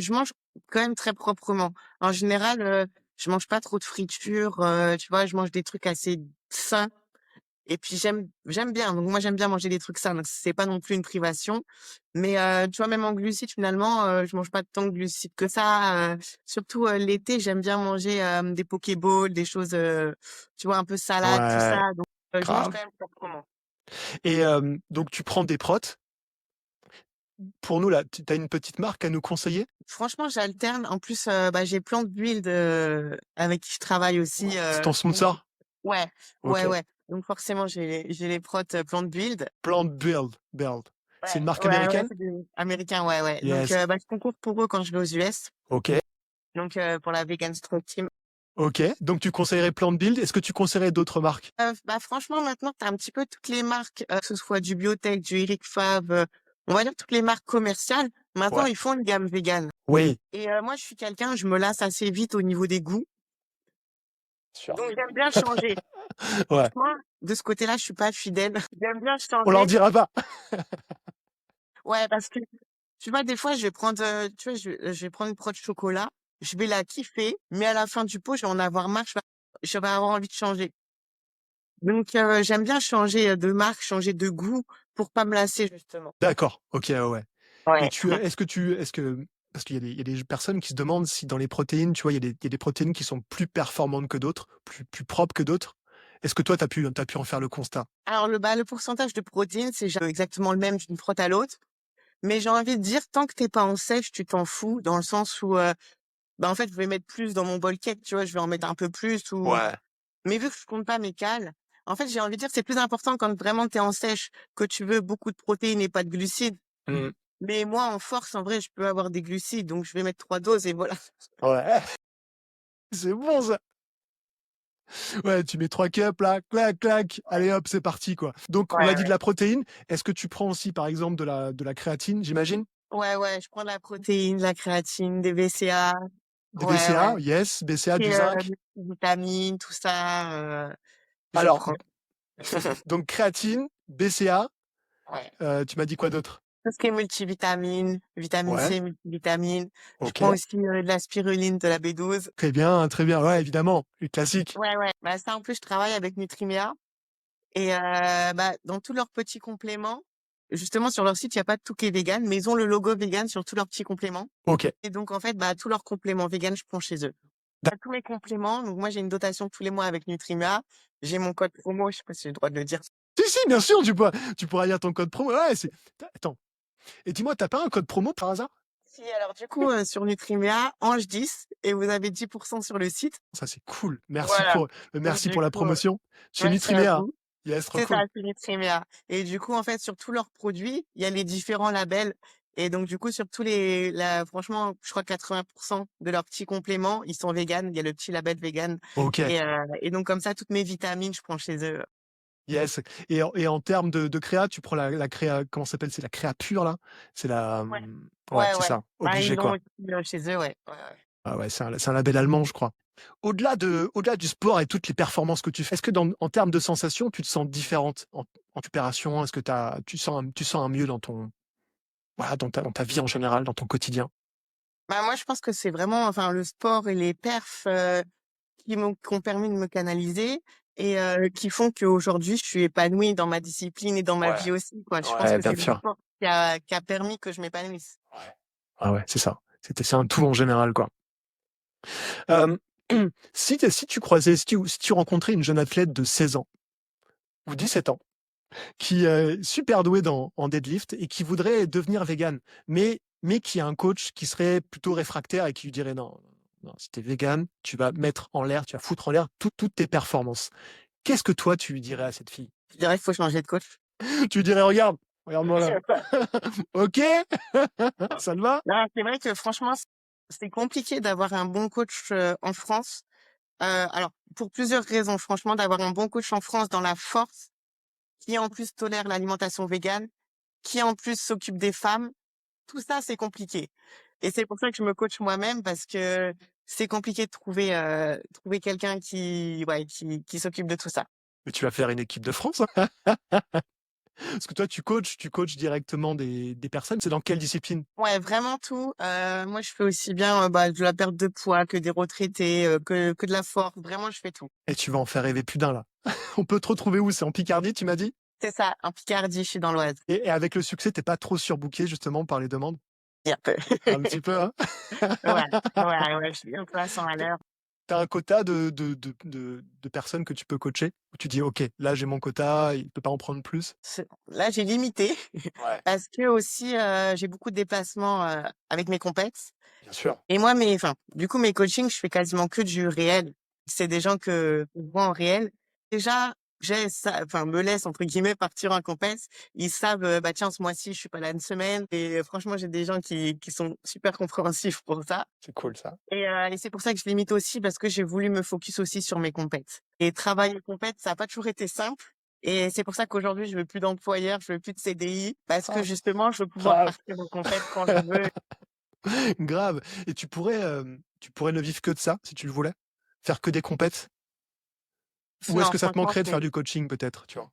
je mange quand même très proprement. En général, je mange pas trop de friture, tu vois? Je mange des trucs assez sains. Et puis j'aime bien. Donc moi, j'aime bien manger des trucs sains. Donc c'est pas non plus une privation. Mais tu vois, même en glucides, finalement, je mange pas tant de glucides que ça. Surtout l'été, j'aime bien manger des pokéballs, des choses, tu vois, un peu salade, tout ça. Ouais, Donc je mange grave. quand même proprement. Et donc tu prends des protes. Pour nous là, tu as une petite marque à nous conseiller? Franchement, j'alterne. En plus, j'ai Plant Build avec qui je travaille aussi. C'est ton sponsor? Ouais, ouais, OK. ouais. Donc forcément, j'ai les prods Plant Build. Plant Build. C'est une Ouais, marque ouais, ouais, américaine? c'est des Américains, ouais, ouais. Donc, Yes. je concours pour eux quand je vais aux US. OK. Donc, pour la Vegan Strong Team. OK. Donc tu conseillerais Plant Build. Est-ce que tu conseillerais d'autres marques? Franchement, maintenant, tu as un petit peu toutes les marques, que ce soit du Biotech, du Eric Fav, on va dire toutes les marques commerciales. Maintenant, Ouais. ils font une gamme vegan. Oui. Et moi, je suis quelqu'un, je me lasse assez vite au niveau des goûts. Sûr. Donc, j'aime bien changer. Ouais. Moi, de ce côté-là, je suis pas fidèle. J'aime bien On leur changer. dira pas. Ouais, parce que tu vois, des fois, je vais prendre, tu vois, je vais prendre une prod chocolat, je vais la kiffer, mais à la fin du pot, je vais en avoir marre, je vais avoir envie de changer. Donc, j'aime bien changer de marque, changer de goût pour pas me lasser, justement. D'accord. OK, ouais, ouais. Et Ouais. est-ce que parce qu'il y a des personnes qui se demandent si dans les protéines, tu vois, il y a des protéines qui sont plus performantes que d'autres, plus propres que d'autres. Est-ce que toi, t'as pu en faire le constat? Alors, le pourcentage de protéines, c'est exactement le même d'une prod à l'autre. Mais j'ai envie de dire, tant que t'es pas en sèche, tu t'en fous, dans le sens où, en fait, je vais mettre plus dans mon bol cake, tu vois, je vais en mettre un peu plus ou Ouais. mais vu que je compte pas mes cales, en fait, j'ai envie de dire, c'est plus important quand vraiment tu es en sèche, que tu veux beaucoup de protéines et pas de glucides. Mmh. Mais moi, en force, en vrai, je peux avoir des glucides, donc je vais mettre 3 doses et voilà. Ouais. C'est bon ça. Ouais, tu mets 3 cups là, clac, clac, allez hop, c'est parti quoi. Donc on Ouais, a dit de ouais. la protéine. Est-ce que tu prends aussi par exemple de la créatine, j'imagine? Ouais, ouais, je prends de la protéine, de la créatine, des BCA. Des Ouais, BCA, ouais. yes, BCA, Et du zinc. des vitamines, tout ça, je Alors, prends. donc créatine, BCA, Ouais. tu m'as dit quoi d'autre? Tout ce qui est multivitamines, vitamine Ouais, C, multivitamines. Je prends OK. aussi de la spiruline, de la B12. Très bien, ouais, évidemment, le classique. Ouais, ouais. Ça, en plus, je travaille avec Nutrimea. Et dans tous leurs petits compléments, justement sur leur site, il y a pas de tout qui est vegan, mais ils ont le logo vegan sur tous leurs petits compléments. OK. Et donc en fait, tous leurs compléments vegan, je prends chez eux. À tous mes compléments, donc moi j'ai une dotation tous les mois avec Nutrimea. J'ai mon code promo, je sais pas si j'ai le droit de le dire. Si, si, bien sûr, tu pourras dire ton code promo. Ouais, attends. Et dis-moi, t'as pas un code promo par hasard? Si, alors du coup, sur Nutrimea, Ange 10 et vous avez 10% sur le site. Ça, c'est cool. Voilà. Donc Merci du pour la coup, promotion. Chez merci à Nutrimea. vous. Yes, trop C'est ça, cool. c'est Nutrimea. Et du coup, en fait, sur tous leurs produits, il y a les différents labels. Et donc, du coup, sur tous franchement, je crois que 80% de leurs petits compléments, ils sont véganes. Il y a le petit label vegan. OK. Et donc, comme ça, toutes mes vitamines, je prends chez eux. Yes. Et en termes de créa, tu prends la créa, comment ça s'appelle? C'est la créa pure là? C'est la, Ouais. ouais, Ouais, c'est ouais. ça. Obligé Ils l'ont quoi. aussi chez eux, ouais. Ouais, ouais. Ah ouais, c'est un label allemand, je crois. Au-delà du sport et toutes les performances que tu fais, est-ce que en termes de sensations, tu te sens différente en opération? Est-ce que tu sens un mieux dans ton, voilà, dans ta vie en général, dans ton quotidien? Moi, je pense que c'est vraiment, enfin, le sport et les perfs, qui ont permis de me canaliser et qui font qu'aujourd'hui, je suis épanouie dans ma discipline et dans ma Ouais, vie aussi, quoi. Je pense ouais, que bien c'est le sûr. sport qui a permis que je m'épanouisse. Ouais. Ah ouais, c'est ça. C'est un tout en général, quoi. Hem, si tu rencontrais une jeune athlète de 16 ans ou 17 ans qui est super douée en deadlift et qui voudrait devenir végane, mais qui a un coach qui serait plutôt réfractaire et qui lui dirait: «Non, non, si tu es végane, tu vas mettre en l'air, tu vas foutre en l'air toutes tes performances». Qu'est-ce que toi tu lui dirais à cette fille? Je dirais qu'il faut changer de coach. Tu lui dirais: «Regarde, regarde-moi là. OK, ça te va?» Non, c'est vrai que franchement, c'est compliqué d'avoir un bon coach, en France. Alors pour plusieurs raisons, franchement, d'avoir un bon coach en France dans la force, qui en plus tolère l'alimentation végane, qui en plus s'occupe des femmes, tout ça, c'est compliqué. Et c'est pour ça que je me coach moi-même parce que c'est compliqué de trouver quelqu'un qui s'occupe de tout ça. Mais tu vas faire une équipe de France, hein. Parce que toi, tu coaches directement des personnes. C'est dans quelle discipline? Ouais, vraiment tout. Moi, je fais aussi bien de la perte de poids que des retraités, que de la force. Vraiment, je fais tout. Et tu vas en faire rêver plus d'un là. On peut te retrouver où? C'est en Picardie, tu m'as dit? C'est ça, en Picardie, je suis dans l'Oise. Et avec le succès, t'es pas trop surbooké justement par les demandes? Un peu. Un petit peu, hein? Ouais, ouais, je suis un peu à 100 à l'heure. T'as un quota de personnes que tu peux coacher? Où tu dis: «OK, là j'ai mon quota, il peut pas en prendre plus»? Là, j'ai limité Ouais. parce que aussi, j'ai beaucoup de déplacements, avec mes compètes Bien sûr. et moi, du coup, mes coachings, je fais quasiment que du réel. C'est des gens que je vois en réel. Déjà, j'ai ça me laissent entre guillemets «partir en compète». Ils savent, bah, tiens, ce mois-ci, je suis pas là une semaine et franchement, j'ai des gens qui sont super compréhensifs pour ça. C'est cool ça. Et c'est pour ça que je limite aussi parce que j'ai voulu me focus aussi sur mes compètes. Et travailler compètes, ça a pas toujours été simple. Et c'est pour ça qu'aujourd'hui, je veux plus d'employeur, je veux plus de CDI parce que Ah, justement, je veux pouvoir grave. partir en compète quand je veux. Grave. Et tu pourrais ne vivre que de ça, si tu le voulais? Faire que des compètes? Ou est-ce Non, que ça te franchement, manquerait de faire du coaching peut-être, tu vois?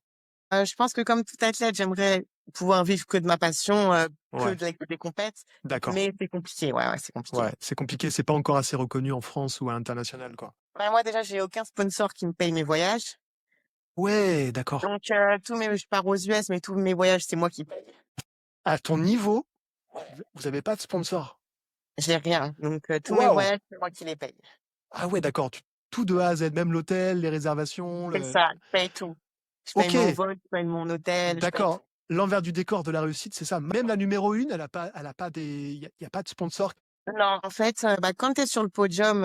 je pense que comme tout athlète, j'aimerais pouvoir vivre que de ma passion, que Ouais, des compètes, d'accord. mais c'est compliqué. Ouais, c'est compliqué. Ouais, c'est compliqué, c'est pas encore assez reconnu en France ou à l'international, quoi. Ouais, moi déjà, j'ai aucun sponsor qui me paye mes voyages. Ouais, d'accord. Donc, je pars aux US, mais tous mes voyages, c'est moi qui paye. À ton niveau, vous avez pas de sponsor? J'ai rien. Donc, tous mes Waouh! voyages, c'est moi qui les paye. Ah ouais, d'accord, tout de A à Z, même l'hôtel, les réservations, C'est le ça, je paye tout. Je paye mon OK, vol, je paye mon hôtel, je paye tout. d'accord. L'envers du décor de la réussite, c'est ça. Même la numéro 1, elle a pas il y a pas de sponsor. Non, en fait, quand tu es sur le podium,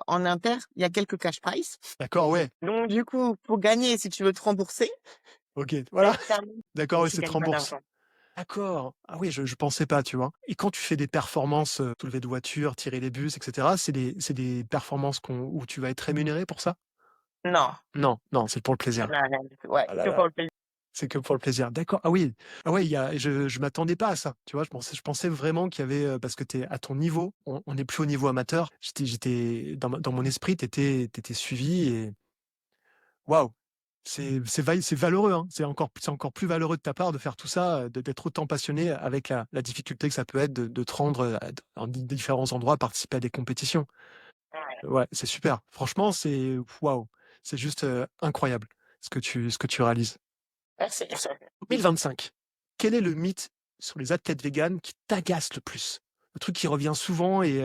en inter, il y a quelques cash prize. D'accord, ouais. Donc du coup, pour gagner, si tu veux te rembourser, OK, bah, voilà. clairement, D'accord, oui, tu c'est te gagnes pas rembourse. d'argent. D'accord. Ah oui, je pensais pas, tu vois? Et quand tu fais des performances, soulever de voitures, tirer les bus et cetera, c'est des performances où tu vas être rémunéré pour ça? Non, Non, non, c'est pour le non, plaisir. rien du tout. Ouais, Ah là que pour là, le plaisir. c'est que pour le plaisir. D'accord. Ah oui. Ah ouais, je m'attendais pas à ça, tu vois? Je pensais vraiment qu'il y avait, parce que tu es à ton niveau, on n'est plus au niveau amateur. J'étais dans mon esprit, tu étais suivi et waouh! C'est valeureux, hein. C'est encore plus valeureux de ta part de faire tout ça, d'être autant passionné avec la difficulté que ça peut être de te rendre, dans différents endroits, participer à des compétitions. Ouais, Ouais, c'est super. Franchement, c'est waouh! C'est juste, incroyable ce que tu réalises. merci. 2025, quel est le mythe sur les athlètes véganes qui t'agace le plus? Le truc qui revient souvent et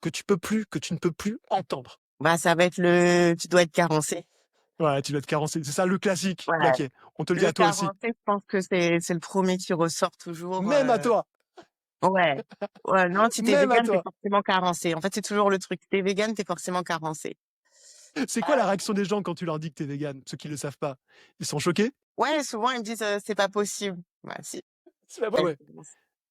que tu ne peux plus entendre? Bah, ça va être tu dois être carencé. Ouais, tu dois être carencé. C'est ça le classique. Ouais, OK, on te le dit le à toi aussi. carencé, je pense que c'est le premier qui ressort toujours, Même à toi! ouais. Ouais, non, si tu Même à végane, tu toi! forcément carencé. En fait, c'est toujours le truc. Tu végane, tu forcément carencé. C'est quoi la réaction des gens quand tu leur dis que tu es végane? Ceux qui le savent pas. Ils sont choqués? Ouais, souvent ils me disent, «C'est pas possible». Bah si. C'est pas vrai? Ouais.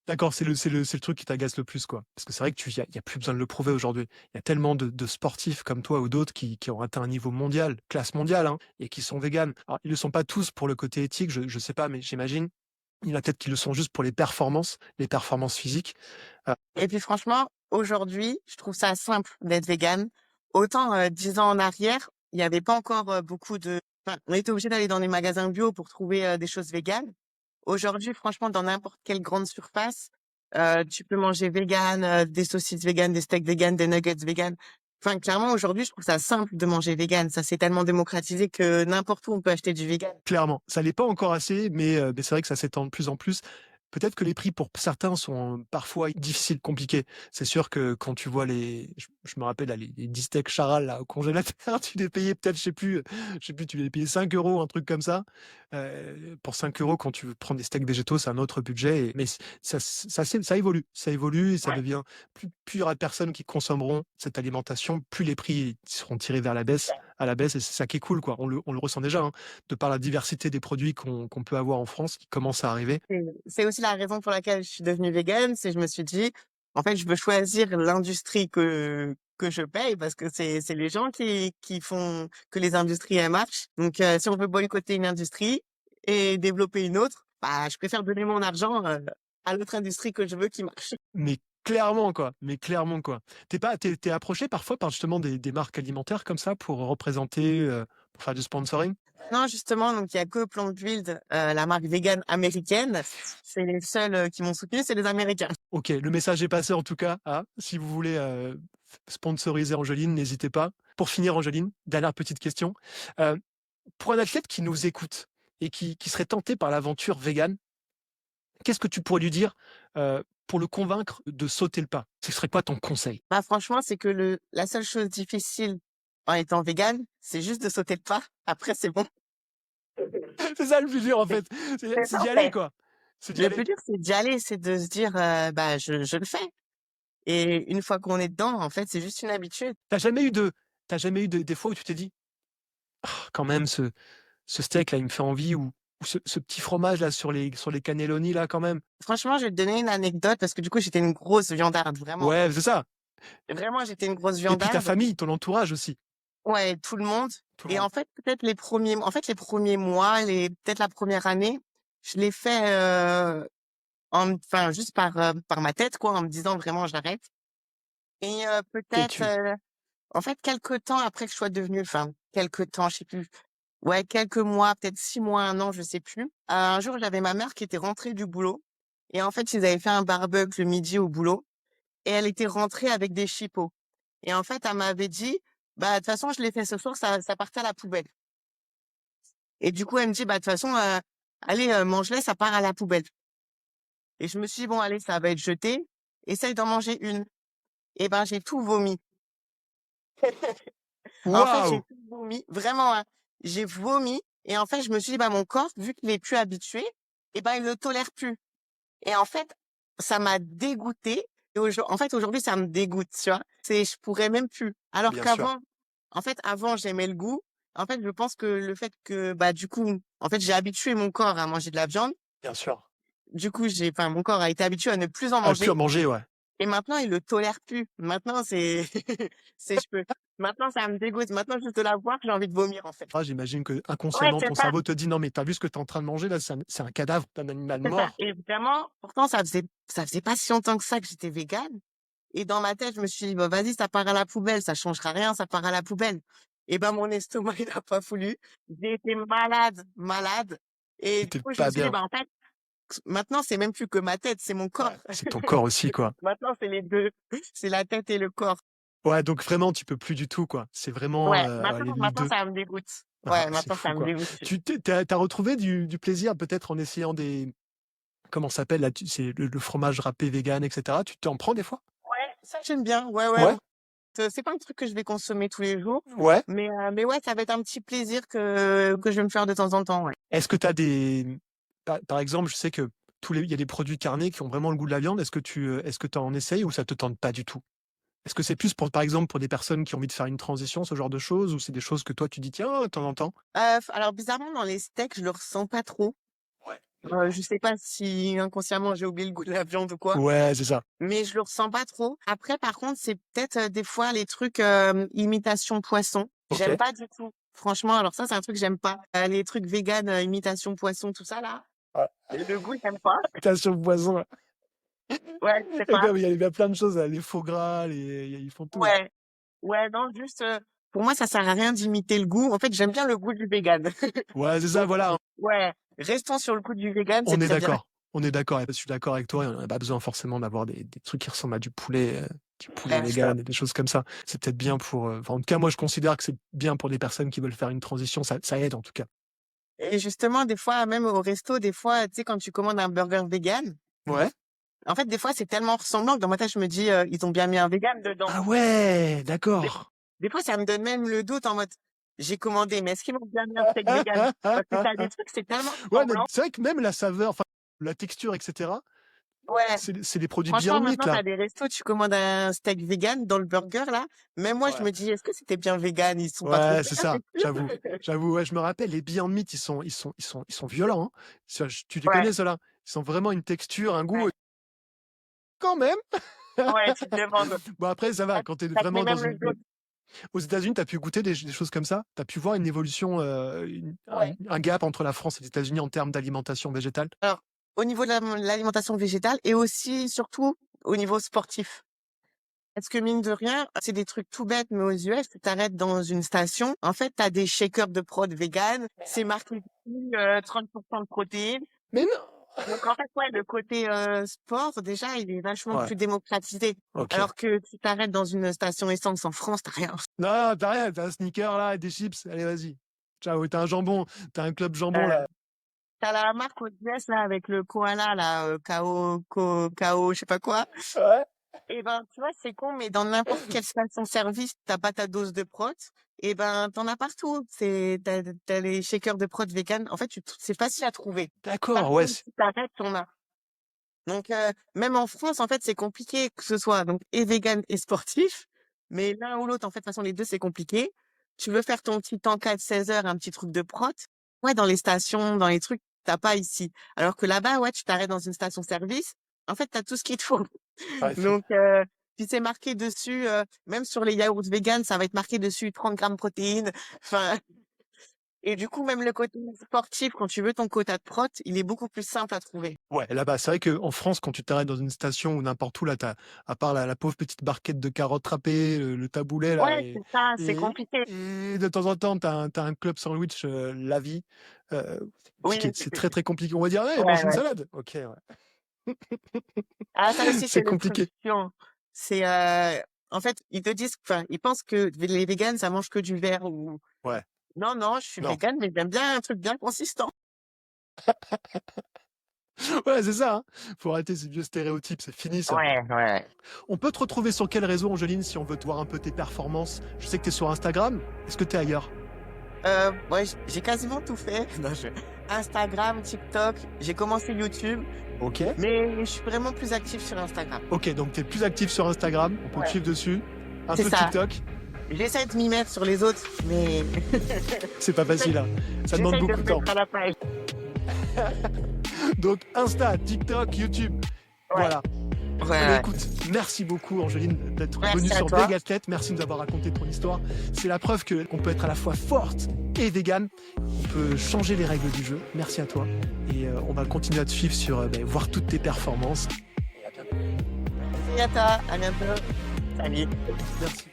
D'accord, c'est le truc qui t'agace le plus, quoi. Parce que c'est vrai que il y a plus besoin de le prouver aujourd'hui. Il y a tellement de sportifs comme toi ou d'autres qui ont atteint un niveau mondial, classe mondiale, hein, et qui sont véganes. Alors, ils le sont pas tous pour le côté éthique, je sais pas, mais j'imagine. Il y en a peut-être qui le sont juste pour les performances physiques. Heu, Et puis franchement, aujourd'hui, je trouve ça simple d'être végane. Autant, 10 ans en arrière, il y avait pas encore, beaucoup on était obligé d'aller dans les magasins bio pour trouver, des choses véganes. Aujourd'hui, franchement, dans n'importe quelle grande surface, tu peux manger vegan, des saucisses véganes, des steaks véganes, des nuggets véganes. Enfin, clairement, aujourd'hui, je trouve ça simple de manger vegan. Ça s'est tellement démocratisé que n'importe où on peut acheter du vegan. Clairement, ça l'est pas encore assez, mais c'est vrai que ça s'étend de plus en plus. Peut-être que les prix pour certains sont parfois difficiles, compliqués. C'est sûr que quand tu vois je me rappelle là, les 10 steaks Charal là, au congélateur, tu les payais peut-être, je sais plus, tu les payais 5 €, un truc comme ça. Pour 5 € quand tu veux prendre des steaks végétaux, c'est un autre budget mais ça évolue et ça Ouais. devient plus il y aura de personnes qui consommeront cette alimentation, plus les prix seront tirés vers à la baisse et c'est ça qui est cool, quoi. On le ressent déjà, hein, de par la diversité des produits qu'on peut avoir en France, qui commencent à arriver. C'est aussi la raison pour laquelle je suis devenue végane, c'est je me suis dit: «En fait, je veux choisir l'industrie que je paye parce que c'est les gens qui font que les industries, elles marchent. Donc si on veut boycotter une industrie et développer une autre, bah, je préfère donner mon argent, à l'autre industrie que je veux qui marche». Mais clairement, quoi, mais clairement, quoi. T'es approché parfois par justement des marques alimentaires comme ça pour représenter, pour faire du sponsoring? Non, justement, donc il y a que Plant Build, la marque végane américaine. C'est les seuls, qui m'ont soutenu, c'est les Américains. OK, le message est passé en tout cas, hein. Si vous voulez, sponsoriser Angeline, n'hésitez pas. Pour finir Angeline, dernière petite question. Heu, pour un athlète qui nous écoute et qui serait tenté par l'aventure végane, qu'est-ce que tu pourrais lui dire, pour le convaincre de sauter le pas? Ce serait quoi ton conseil? Bah, franchement, c'est que la seule chose difficile en étant végane, c'est juste de sauter le pas. Après, c'est bon. C'est ça le plus dur en C'est fait, c'est c'est c'est ça, d'y en aller fait. quoi. C'est d'y Le aller. plus dur, c'est d'y aller, c'est de se dire, bah, je le fais et une fois qu'on est dedans, en fait, c'est juste une habitude. T'as jamais eu des fois où tu t'es dit: «Ah quand même ce steak là, il me fait envie» ou ce petit fromage là sur les cannelloni là quand même? Franchement, je vais te donner une anecdote parce que du coup, j'étais une grosse viandarde, vraiment. Ouais, c'est ça. Vraiment, j'étais une grosse Et puis ta viandarde. famille, ton entourage aussi, Ouais, tout le monde tout le et monde. en fait, peut-être les premiers mois, peut-être la première année, je l'ai fait, enfin, juste par ma tête, quoi, en me disant vraiment: «J'arrête» et Et peut-être, tu en fait, quelque temps après que je sois devenue enfin, quelque temps, je sais plus. Ouais, quelques mois, peut-être 6 mois, 1 an, je sais plus. Un jour, j'avais ma mère qui était rentrée du boulot et en fait, ils avaient fait un barbecue le midi au boulot et elle était rentrée avec des chipots et en fait, elle m'avait dit: «Bah, de toute façon, je l'ai fait ce soir, ça partait à la poubelle» et du coup, elle me dit: «Bah, de toute façon, allez, mange-les, ça part à la poubelle» et je me suis dit: «Bon, allez, ça va être jeté, essaye d'en manger une» et ben, j'ai tout vomi. En fait, waouh! j'ai tout vomi, vraiment, hein. J'ai vomi et en fait, je me suis dit: «Bah, mon corps, vu qu'il est plus habitué et ben, il le tolère plus» et en fait, ça m'a dégoûtée et en fait, aujourd'hui, ça me dégoûte, tu vois? C'est je pourrais même plus. Alors Bien sûr, qu'avant, en fait, avant, j'aimais le goût. En fait, je pense que le fait que, bah, du coup, en fait, j'ai habitué mon corps à manger de la viande. bien sûr. Du coup, enfin, mon corps a été habitué à ne plus en Ah, plus à manger manger, ouais. et maintenant, il le tolère plus. Maintenant, c'est c'est je peux maintenant, ça me dégoûte. Maintenant, juste de la voir, j'ai envie de vomir, en fait. Ah, j'imagine que Ouais, inconsciemment, c'est ton ça, cerveau te dit: «Non mais tu as vu ce que tu es en train de manger là? C'est un cadavre d'un animal c'est ça mort». et vraiment, pourtant, ça faisait pas si longtemps que ça que j'étais végane et dans ma tête, je me suis dit: «Bah, vas-y, ça part à la poubelle, ça changera rien, ça part à la poubelle» et ben, mon estomac, il a pas voulu. J'ai été malade, malade et du Tu coup, je me pas suis dit: bien. «Bah, en fait, maintenant, c'est même plus que ma tête, c'est mon corps». Ouais, c'est ton corps aussi, quoi. Maintenant, c'est les 2, c'est la tête et le corps. Ouais, donc vraiment, tu peux plus du tout, quoi. C'est vraiment, Ouais, les maintenant 2. ça me dégoûte. Ah, Ouais, c'est maintenant ça fou, me quoi. dégoûte. Tu as retrouvé du plaisir peut-être en essayant des comment ça s'appelle là? C'est le fromage râpé vegan et cetera. Tu t'en prends des fois? Ouais, ça j'aime bien. Ouais, ouais, Ouais? c'est pas un truc que je vais consommer tous les jours, Ouais? mais ouais, ça va être un petit plaisir que je vais me faire de temps en temps, ouais. Est-ce que tu as des par exemple, je sais que il y a des produits carnés qui ont vraiment le goût de la viande. Est-ce que tu en essayes ou ça te tente pas du tout? Est-ce que c'est plus pour, par exemple, pour des personnes qui ont envie de faire une transition, ce genre de choses, ou c'est des choses que toi tu dis: «Tiens, de temps en temps»? Alors bizarrement dans les steaks, je le ressens pas trop. Ouais. Je sais pas si inconsciemment j'ai oublié le goût de la viande ou quoi, Ouais, c'est ça. mais je le ressens pas trop. Après par contre, c'est peut-être, des fois les trucs, imitation poisson. J'aime OK. pas du tout. Franchement, alors ça, c'est un truc que j'aime pas. Les trucs véganes, imitation poisson, tout ça là, Ouais. le goût, j'aime pas. Imitation poisson, là. Ouais, je sais Et pas. comme il y a plein de choses là, les faux gras, ils font tout, là. Ouais, ouais, non, juste, pour moi, ça sert à rien d'imiter le goût. En fait, j'aime bien le goût du vegan. Ouais, c'est ça, Donc, voilà, hein. ouais, restons sur le goût du vegan, c'est On est très bien. d'accord. On est d'accord et je suis d'accord avec toi et on a pas besoin forcément d'avoir des trucs qui ressemblent à du poulet Ouais, ça. végan et des choses comme ça. C'est peut-être bien pour, enfin, en tout cas, moi, je considère que c'est bien pour des personnes qui veulent faire une transition, ça aide en tout cas. Et justement, des fois, même au resto, des fois, tu sais, quand tu commandes un burger vegan, Ouais. en fait, des fois, c'est tellement ressemblant que dans ma tête, je me dis, ils ont bien mis un vegan dedans. Ah ouais! Des D'accord. des fois, ça me donne même le doute en mode: «J'ai commandé, mais est-ce qu'ils m'ont bien mis un steak vegan?» Parce que tu as des trucs, c'est tellement Ouais, mais ressemblant. c'est vrai que même la saveur, enfin, la texture et cetera, Ouais. c'est des produits Beyond Franchement, Meat, maintenant, tu là. as des restos, tu commandes un steak vegan dans le burger là, même moi, je Ouais. me dis: «Est-ce que c'était bien vegan? Ils se sont pas Ouais, trompés c'est là, ça, c'est sûr?» j'avoue. J'avoue, ouais, je me rappelle, les Beyond Meat, ils sont violents, hein. Tu les Ouais, connais ceux-là? Ils ont vraiment une texture, un goût, ouais, quand même. ouais, tu te demandes. Bon après ça va, Ça quand tu es ça te met vraiment dans même le une doute. aux États-Unis, tu as pu goûter des choses comme ça? Tu as pu voir une évolution, Ouais. un gap entre la France et les États-Unis en termes d'alimentation végétale? Alors, au niveau de l'alimentation végétale et aussi, surtout, au niveau sportif. Parce que mine de rien, c'est des trucs tout bêtes, mais aux US, tu t'arrêtes dans une station. En fait, t'as des shakers de prod vegan. C'est marqué dessus, 30% de protéines. Mais non! Donc, en fait, ouais, le côté sport, déjà, il est vachement Ouais, plus démocratisé. ok. Alors que tu t'arrêtes dans une station essence en France, t'as rien. Non, t'as rien, t'as un sneaker là, des chips, allez, vas-y. Ciao, t'as un jambon, t'as un club jambon Euh, là. T'as la marque aux US, là, avec le koala, là, KO, je sais pas quoi. Ouais. Et ben, tu vois, c'est con, mais dans n'importe quelle station-service, t'as pas ta dose de prot. Et ben, t'en as partout. T'as les shakers de prot vegan. En fait, c'est facile à trouver. D'accord, Partout ouais. où tu t'arrêtes, t'en as. Donc, même en France, en fait, c'est compliqué que ce soit donc et vegan et sportif. Mais l'un ou l'autre, en fait, de toute façon, les deux, c'est compliqué. Tu veux faire ton petit encas de 16 heures, un petit truc de prot. Ouais, dans les stations, dans les trucs, t'as pas ici. Alors que là-bas, ouais, tu t'arrêtes dans une station-service. En fait, t'as tout ce qu'il te faut. Ouais, Donc, puis c'est marqué dessus, même sur les yaourts vegan, ça va être marqué dessus 30 grammes de protéines. Enfin, et du coup, même le côté sportif, quand tu veux ton quota de prot, il est beaucoup plus simple à trouver. ouais, là-bas, c'est vrai qu'en France, quand tu t'arrêtes dans une station ou n'importe où, là, t'as, à part la pauvre petite barquette de carottes râpées, le taboulet, là, Ouais, c'est ça, c'est et, compliqué. et de temps en temps, t'as un club sandwich, la vie. C'est Oui, compliqué, c'est très, très compliqué. On va dire, ouais, mange ouais, une ouais. salade. Ok, ouais. Ah, ça aussi, c'est C'est le truc compliqué. chiant. C'est, en fait, ils te disent, enfin, ils pensent que les végans, ça mange que du verre ou, Ouais, non, non, je suis non. végane, mais j'aime bien un truc bien consistant. Ouais, c'est ça, hein. Faut arrêter ces vieux stéréotypes, c'est fini ça. Ouais, ouais. On peut te retrouver sur quel réseau, Angeline, si on veut te voir un peu tes performances? Je sais que t'es sur Instagram. Est-ce que t'es ailleurs? Ouais, j'ai quasiment tout fait. Non, Instagram, TikTok, j'ai commencé YouTube, Ok. mais je suis vraiment plus active sur Instagram. Ok, donc t'es plus actif sur Instagram, on peut te Ouais. suivre dessus. Un C'est peu ça. TikTok, J'essaie de m'y mettre sur les autres, mais c'est pas facile, hein. Ça demande j'essaie de beaucoup me de temps. mettre à la page. Donc Insta, TikTok, YouTube. Ouais. Voilà. Ouais, Eh ben, ouais. écoute, merci beaucoup Angeline d'être Merci venue à sur toi. Vegathlète. Merci de nous avoir raconté ton histoire. C'est la preuve qu'on peut être à la fois forte et végane. On peut changer les règles du jeu. Merci à toi. Et on va continuer à te suivre sur voir toutes tes performances. Merci à toi. À bientôt. Salut. Merci.